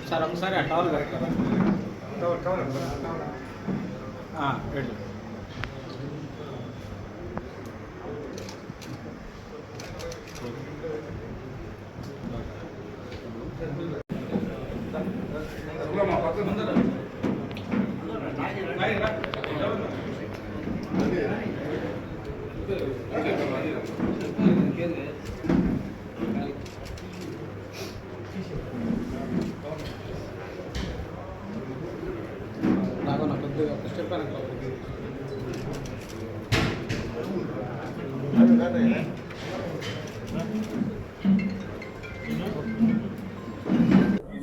Sir ఒకసారి ఆ towel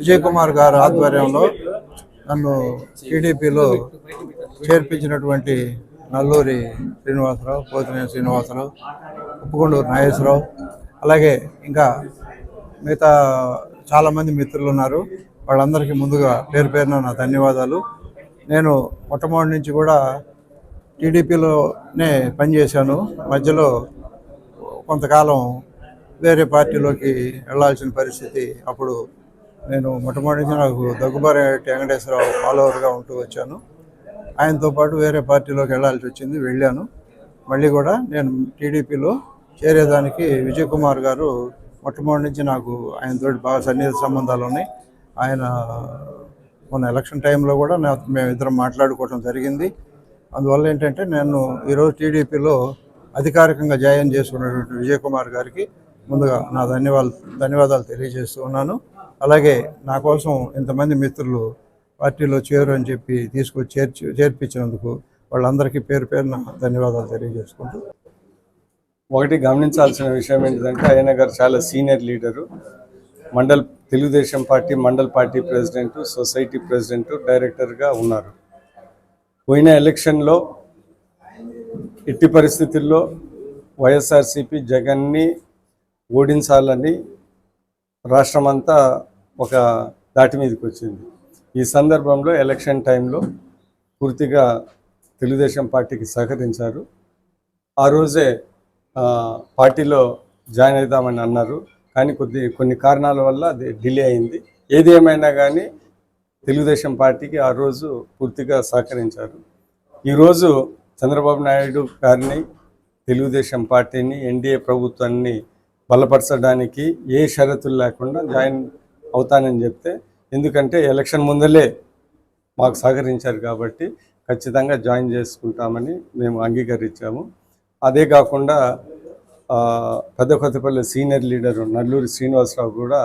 Vijay Kumar గారి ఆధ్వర్యంలో నన్ను టీడీపీలో చేర్పించినటువంటి నల్లూరి శ్రీనివాసరావు, పోతినేని శ్రీనివాసరావు, ఉప్పుకొండూరు నాగేశ్వరరావు, అలాగే ఇంకా మిగతా చాలామంది మిత్రులు ఉన్నారు. వాళ్ళందరికీ ముందుగా పేరు పేరున నా ధన్యవాదాలు. నేను మొట్టమొదటి నుంచి కూడా టీడీపీలోనే పనిచేశాను. మధ్యలో కొంతకాలం వేరే పార్టీలోకి వెళ్లాల్సిన పరిస్థితి. అప్పుడు నేను మొట్టమొదటి నుంచి నాకు దగ్గుబారి వెంకటేశ్వరరావు ఫాలోవర్గా ఉంటూ వచ్చాను. ఆయనతో పాటు వేరే పార్టీలోకి వెళ్లాల్సి వచ్చింది, వెళ్ళాను. మళ్ళీ కూడా నేను టీడీపీలో చేరేదానికి విజయ్ కుమార్ గారు మొట్టమొదటి నుంచి నాకు ఆయనతో బాగా సన్నిహిత సంబంధాలు ఉన్నాయి. ఆయన మొన్న ఎలక్షన్ టైంలో కూడా మేమిద్దరం మాట్లాడుకోవడం జరిగింది. అందువల్ల ఏంటంటే నేను ఈరోజు టీడీపీలో అధికారికంగా జాయిన్ చేసుకున్నటువంటి విజయ్ కుమార్ గారికి ముందుగా నా ధన్యవాదాలు తెలియజేస్తూ ఉన్నాను. అలాగే నా కోసం ఇంతమంది మిత్రులు పార్టీలో చేరు అని చెప్పి తీసుకొచ్చి చేర్పించినందుకు వాళ్ళందరికీ పేరు పేరున ధన్యవాదాలు తెలియజేసుకుంటూ, ఒకటి గమనించాల్సిన విషయం ఏంటంటే ఆయన గారు చాలా senior leader, Telugu Desam party mandal party president, society president, డైరెక్టర్గా ఉన్నారు. పోయిన ఎలక్షన్లో ఎట్టి పరిస్థితుల్లో వైఎస్ఆర్సీపీ జగన్ని ఓడించాలని రాష్ట్రమంతా ఒక దాటి మీదకి వచ్చింది. ఈ సందర్భంలో ఎలక్షన్ టైంలో పూర్తిగా తెలుగుదేశం పార్టీకి సహకరించారు. ఆ రోజే పార్టీలో జాయిన్ అవుదామని అన్నారు, కానీ కొన్ని కారణాల వల్ల అది డిలే అయింది. ఏది ఏమైనా కానీ తెలుగుదేశం పార్టీకి ఆ రోజు పూర్తిగా సహకరించారు. ఈరోజు చంద్రబాబు నాయుడు గారిని, తెలుగుదేశం పార్టీని, ఎన్డీఏ ప్రభుత్వాన్ని బలపరచడానికి ఏ షరతులు లేకుండా జాయిన్ అవుతానని చెప్తే, ఎందుకంటే ఎలక్షన్ ముందలే మాకు సహకరించారు కాబట్టి ఖచ్చితంగా జాయిన్ చేసుకుంటామని మేము అంగీకరించాము. అదే కాకుండా పెద్ద కొత్తపల్లి సీనియర్ లీడరు నల్లూరి శ్రీనివాసరావు కూడా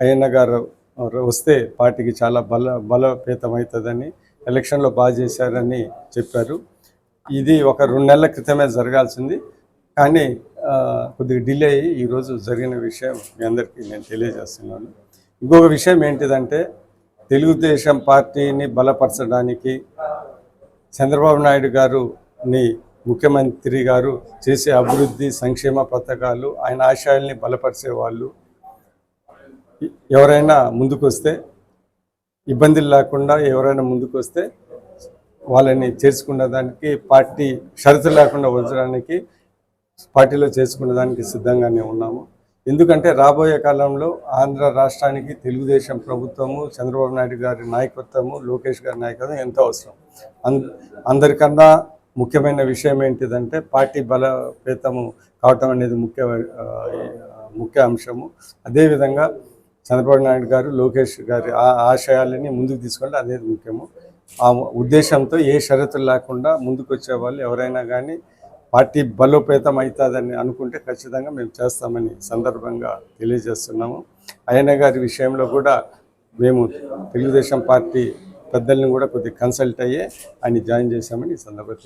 అయ్యన్న గారు వస్తే పార్టీకి చాలా బలోపేతమవుతుందని, ఎలక్షన్లో బాగా చేశారని చెప్పారు. ఇది ఒక 2 నెలల క్రితమే జరగాల్సింది, కానీ కొద్దిగా డిలే అయ్యి ఈరోజు జరిగిన విషయం మీ అందరికీ నేను తెలియజేస్తున్నాను. ఇంకొక విషయం ఏంటిదంటే, తెలుగుదేశం పార్టీని బలపరచడానికి చంద్రబాబు నాయుడు గారుని ముఖ్యమంత్రి గారు చేసే అభివృద్ధి సంక్షేమ పథకాలు, ఆయన ఆశయాల్ని బలపరిచే వాళ్ళు ఎవరైనా ముందుకొస్తే, ఇబ్బందులు లేకుండా ఎవరైనా ముందుకొస్తే వాళ్ళని చేర్చుకున్న దానికి, పార్టీ షరతు లేకుండా వచ్చడానికి పార్టీలో చేసుకునే దానికి సిద్ధంగానే ఉన్నాము. ఎందుకంటే రాబోయే కాలంలో ఆంధ్ర రాష్ట్రానికి తెలుగుదేశం ప్రభుత్వము, చంద్రబాబు నాయుడు గారి నాయకత్వము, లోకేష్ గారి నాయకత్వం ఎంతో అవసరం. అందరికన్నా ముఖ్యమైన విషయం ఏంటిదంటే పార్టీ బలోపేతము కావటం అనేది ముఖ్య అంశము. అదేవిధంగా చంద్రబాబు నాయుడు గారు, లోకేష్ గారి ఆ ఆశయాలని ముందుకు తీసుకుంటే అనేది ముఖ్యము. ఆ ఉద్దేశంతో ఏ షరతులు లేకుండా ముందుకు వచ్చే వాళ్ళు ఎవరైనా కానీ పార్టీ బలోపేతం అవుతుందని అనుకుంటే ఖచ్చితంగా మేము చేస్తామని సందర్భంగా తెలియజేస్తున్నాము. అయ్యన్న గారి విషయంలో కూడా మేము తెలుగుదేశం పార్టీ పెద్దల్ని కూడా కొద్దిగా కన్సల్ట్ అయ్యే ఆయన జాయిన్ చేశామని ఈ సందర్భంగా